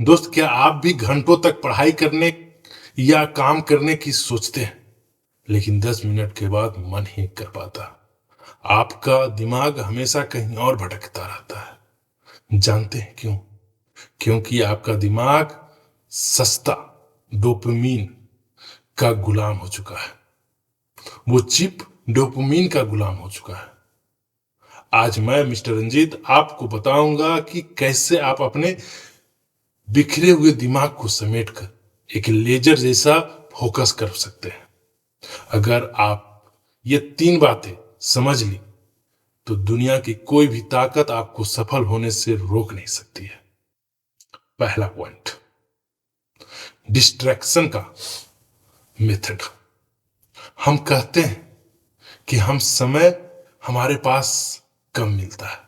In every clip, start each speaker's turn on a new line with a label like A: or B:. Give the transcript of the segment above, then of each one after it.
A: दोस्त, क्या आप भी घंटों तक पढ़ाई करने या काम करने की सोचते हैं, लेकिन 10 मिनट के बाद मन ही कर पाता? आपका दिमाग हमेशा कहीं और भटकता रहता है। जानते हैं क्यों? क्योंकि आपका दिमाग सस्ता डोपामिन का गुलाम हो चुका है। वो चिप डोपामिन का गुलाम हो चुका है। आज मैं मिस्टर रंजीत आपको बताऊंगा कि कैसे आप अपने बिखरे हुए दिमाग को समेटकर एक लेजर जैसा फोकस कर सकते हैं। अगर आप ये 3 बातें समझ ली तो दुनिया की कोई भी ताकत आपको सफल होने से रोक नहीं सकती है। पहला पॉइंट, डिस्ट्रैक्शन का मेथड। हम कहते हैं कि हम समय हमारे पास कम मिलता है,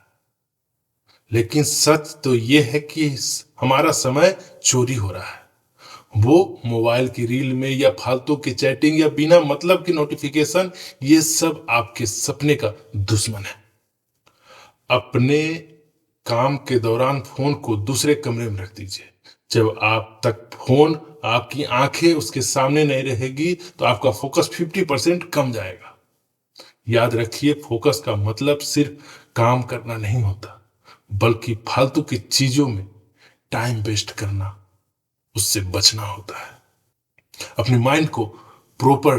A: लेकिन सच तो यह है कि हमारा समय चोरी हो रहा है। वो मोबाइल की रील में या फालतू की चैटिंग या बिना मतलब की नोटिफिकेशन, ये सब आपके सपने का दुश्मन है। अपने काम के दौरान फोन को दूसरे कमरे में रख दीजिए। जब आप तक फोन आपकी आंखें उसके सामने नहीं रहेगी तो आपका फोकस 50% कम जाएगा। याद रखिए, फोकस का मतलब सिर्फ काम करना नहीं होता, बल्कि फालतू की चीजों में टाइम वेस्ट करना, उससे बचना होता है। अपने माइंड को प्रॉपर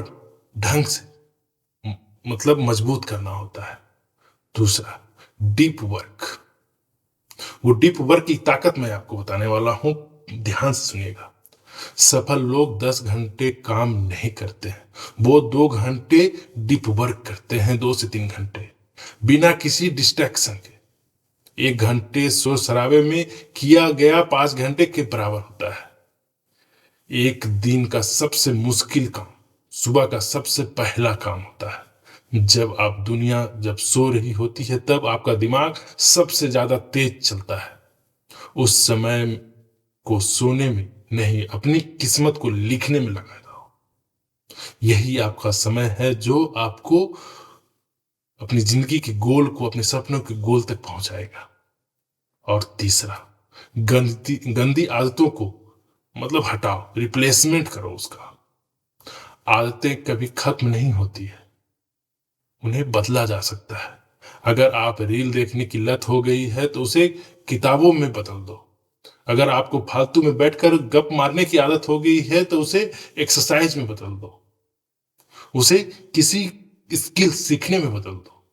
A: ढंग से मतलब मजबूत करना होता है। दूसरा, डीप वर्क। वो डीप वर्क की ताकत मैं आपको बताने वाला हूं, ध्यान से सुनिएगा। सफल लोग 10 घंटे काम नहीं करते हैं, वो 2 घंटे डीप वर्क करते हैं, 2 से 3 घंटे बिना किसी डिस्ट्रैक्शन के। 1 घंटे शोर शराबे में किया गया 5 घंटे के बराबर होता है। एक दिन का सबसे मुश्किल काम सुबह का सबसे पहला काम होता है। जब सो रही होती है तब आपका दिमाग सबसे ज्यादा तेज चलता है। उस समय को सोने में नहीं, अपनी किस्मत को लिखने में लगा दो। यही आपका समय है जो आपको अपनी जिंदगी के गोल को, अपने सपनों के गोल तक पहुंचाएगा। और तीसरा, गंदी गंदी आदतों को मतलब हटाओ, रिप्लेसमेंट करो उसका। आदतें कभी खत्म नहीं होती है, उन्हें बदला जा सकता है। अगर आप रील देखने की लत हो गई है तो उसे किताबों में बदल दो। अगर आपको फालतू में बैठकर गप मारने की आदत हो गई है तो उसे एक्सरसाइज में बदल दो, उसे किसी स्किल सीखने में बदल दो।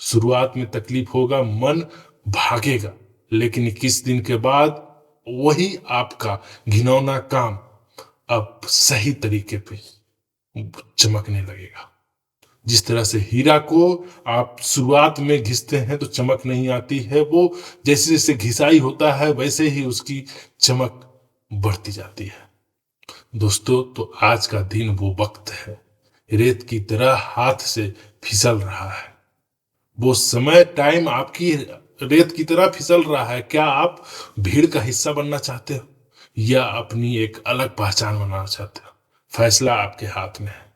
A: शुरुआत में तकलीफ होगा, मन भागेगा, लेकिन 21 दिन के बाद वही आपका घिनौना काम अब सही तरीके पे चमकने लगेगा। जिस तरह से हीरा को आप शुरुआत में घिसते हैं तो चमक नहीं आती है, वो जैसे जैसे घिसाई होता है वैसे ही उसकी चमक बढ़ती जाती है। दोस्तों, तो आज का दिन वो वक्त है, रेत की तरह हाथ से फिसल रहा है। वो समय टाइम आपकी रेत की तरह फिसल रहा है। क्या आप भीड़ का हिस्सा बनना चाहते हो या अपनी एक अलग पहचान बनाना चाहते हो? फैसला आपके हाथ में है।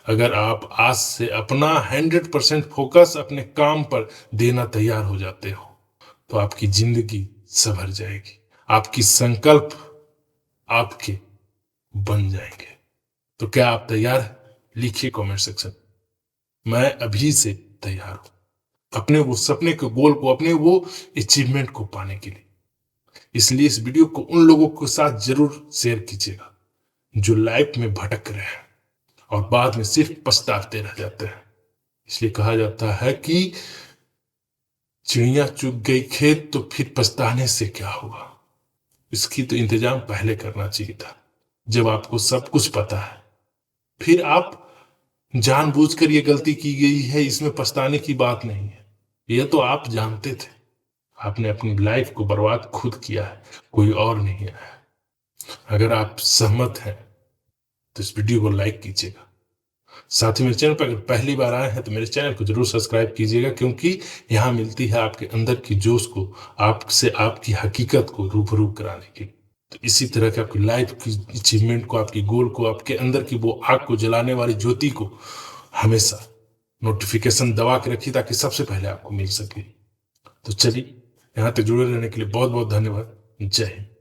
A: अगर आप आज से अपना 100% फोकस अपने काम पर देना तैयार हो जाते हो तो आपकी जिंदगी संभर जाएगी, आपकी संकल्प आपके बन जाएंगे। तो क्या आप तैयार हैं? लिखिए कमेंट सेक्शन, मैं अभी से तैयार हूं अपने वो सपने के गोल को, अपने वो अचीवमेंट को पाने के लिए। इसलिए इस वीडियो को उन लोगों के साथ जरूर शेयर कीजिएगा जो लाइफ में भटक रहे हैं और बाद में सिर्फ पछताते रह जाते हैं। इसलिए कहा जाता है कि चिड़िया चुग गई खेत तो फिर पछताने से क्या हुआ। इसकी तो इंतजाम पहले करना चाहिए था, जब आपको सब कुछ पता है। फिर आप जानबूझकर ये गलती की गई है, इसमें पछताने की बात नहीं है। यह तो आप जानते थे, आपने अपनी लाइफ को बर्बाद खुद किया है, कोई और नहीं है। अगर आप सहमत हैं तो इस वीडियो को लाइक कीजिएगा। साथ ही मेरे चैनल पर अगर पहली बार आए हैं तो मेरे चैनल को जरूर सब्सक्राइब कीजिएगा, क्योंकि यहाँ मिलती है आपके अंदर की जोश को, आपसे आपकी हकीकत को रूबरू कराने की। तो इसी तरह के आपकी लाइफ की अचीवमेंट को, आपकी गोल को, आपके अंदर की वो आग को जलाने वाली ज्योति को हमेशा नोटिफिकेशन दबा के रखिए ताकि सबसे पहले आपको मिल सके। तो चलिए, यहाँ तक जुड़े रहने के लिए बहुत बहुत धन्यवाद। जय हिंद।